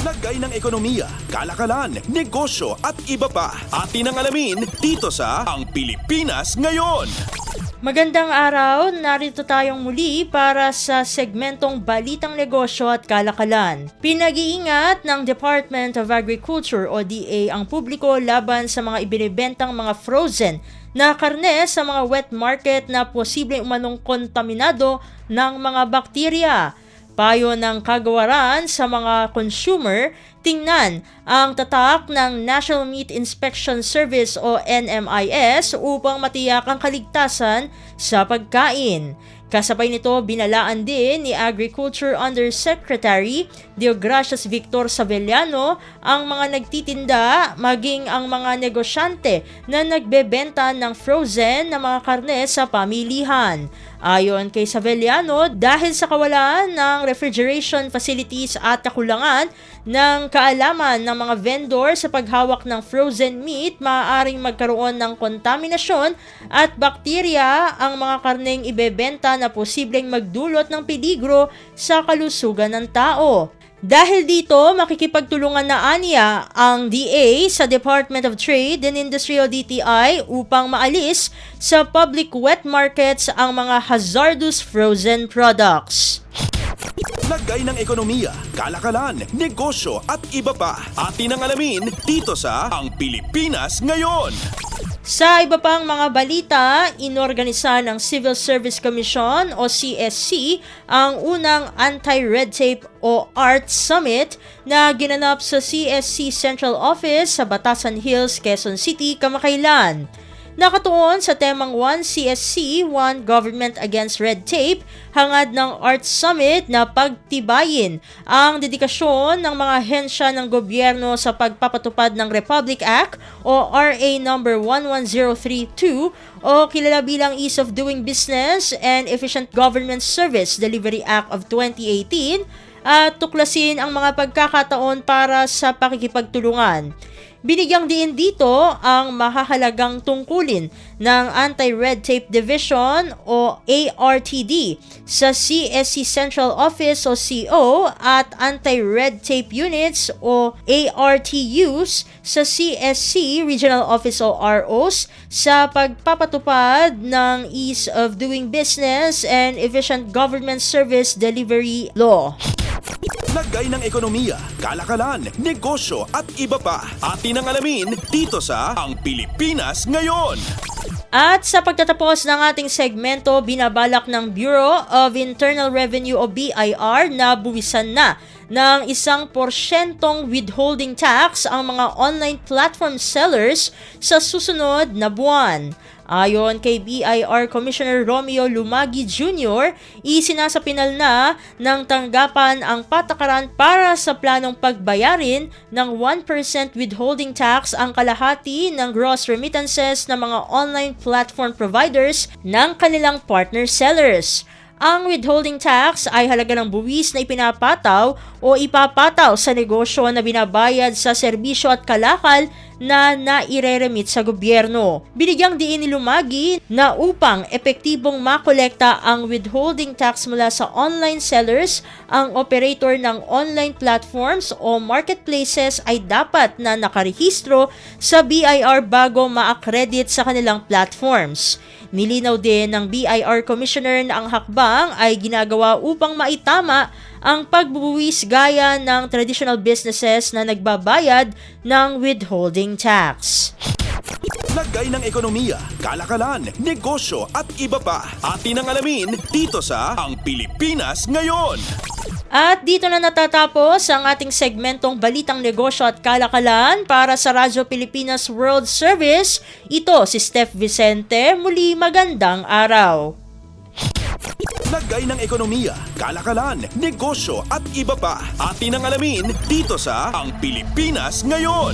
Lagay ng ekonomiya, kalakalan, negosyo at iba pa. Atin ang alamin dito sa Ang Pilipinas Ngayon. Magandang araw, narito tayong muli para sa segmentong Balitang Negosyo at Kalakalan. Pinag-iingat ng Department of Agriculture o DA ang publiko laban sa mga ibinibentang mga frozen na karne sa mga wet market na posibleng umanong kontaminado ng mga bakterya. Payo ng kagawaran sa mga consumer, tingnan ang tatak ng National Meat Inspection Service o NMIS upang matiyak ang kaligtasan sa pagkain. Kasabay nito, binalaan din ni Agriculture Undersecretary Deogracias Victor Savellano ang mga nagtitinda maging ang mga negosyante na nagbebenta ng frozen na mga karne sa pamilihan. Ayon kay Savellano, dahil sa kawalan ng refrigeration facilities at kakulangan ng kaalaman ng mga vendor sa paghawak ng frozen meat, maaaring magkaroon ng kontaminasyon at bakterya ang mga karneng ibebenta na posibleng magdulot ng peligro sa kalusugan ng tao. Dahil dito, makikipagtulungan na aniya ang DA sa Department of Trade and Industry o DTI upang maalis sa public wet markets ang mga hazardous frozen products. Lagay ng ekonomiya, kalakalan, negosyo at iba pa. Atin ang alamin dito sa Ang Pilipinas Ngayon. Sa iba pang mga balita, inorganisa ng Civil Service Commission o CSC ang unang Anti-Red Tape o ART Summit na ginanap sa CSC Central Office sa Batasan Hills, Quezon City kamakailan. Nakatuon sa temang One CSC, One Government Against Red Tape, hangad ng Art Summit na pagtibayin ang dedikasyon ng mga hensya ng gobyerno sa pagpapatupad ng Republic Act o RA number 11032 o kilala bilang Ease of Doing Business and Efficient Government Service Delivery Act of 2018 at tuklasin ang mga pagkakataon para sa pakikipagtulungan. Binigyang diin dito ang mahahalagang tungkulin ng Anti-Red Tape Division o ARTD sa CSC Central Office o CO at Anti-Red Tape Units o ARTUs sa CSC Regional Office o ROs sa pagpapatupad ng Ease of Doing Business and Efficient Government Service Delivery Law. Lagay ng ekonomiya, kalakalan, negosyo at iba pa. Atin ang alamin dito sa Ang Pilipinas Ngayon. At sa pagtatapos ng ating segmento, binabalak ng Bureau of Internal Revenue o BIR na buwisan na ng 1% withholding tax ang mga online platform sellers sa susunod na buwan. Ayon kay BIR Commissioner Romeo Lumagi Jr., isinasapinal na ng tanggapan ang patakaran para sa planong pagbayarin ng 1% withholding tax ang kalahati ng gross remittances ng mga online platform providers ng kanilang partner sellers. Ang withholding tax ay halaga ng buwis na ipinapataw o ipapataw sa negosyo na binabayad sa serbisyo at kalakal na naireremit sa gobyerno. Binigyang diin ni Lumagi na upang epektibong makolekta ang withholding tax mula sa online sellers, ang operator ng online platforms o marketplaces ay dapat na nakarehistro sa BIR bago ma-accredit sa kanilang platforms. Nilinaw din ng BIR Commissioner na ang hakbang ay ginagawa upang maitama ang pagbubuwis gaya ng traditional businesses na nagbabayad ng withholding tax. Lagay ng ekonomiya, kalakalan, negosyo at iba pa. Atin ang alamin dito sa Ang Pilipinas Ngayon. At dito na natatapos ang ating segmentong Balitang Negosyo at Kalakalan para sa Radyo Pilipinas World Service. Ito si Steph Vicente. Muli magandang araw. Lagay ng ekonomiya, kalakalan, negosyo at iba pa. Atin ang alamin dito sa Ang Pilipinas Ngayon.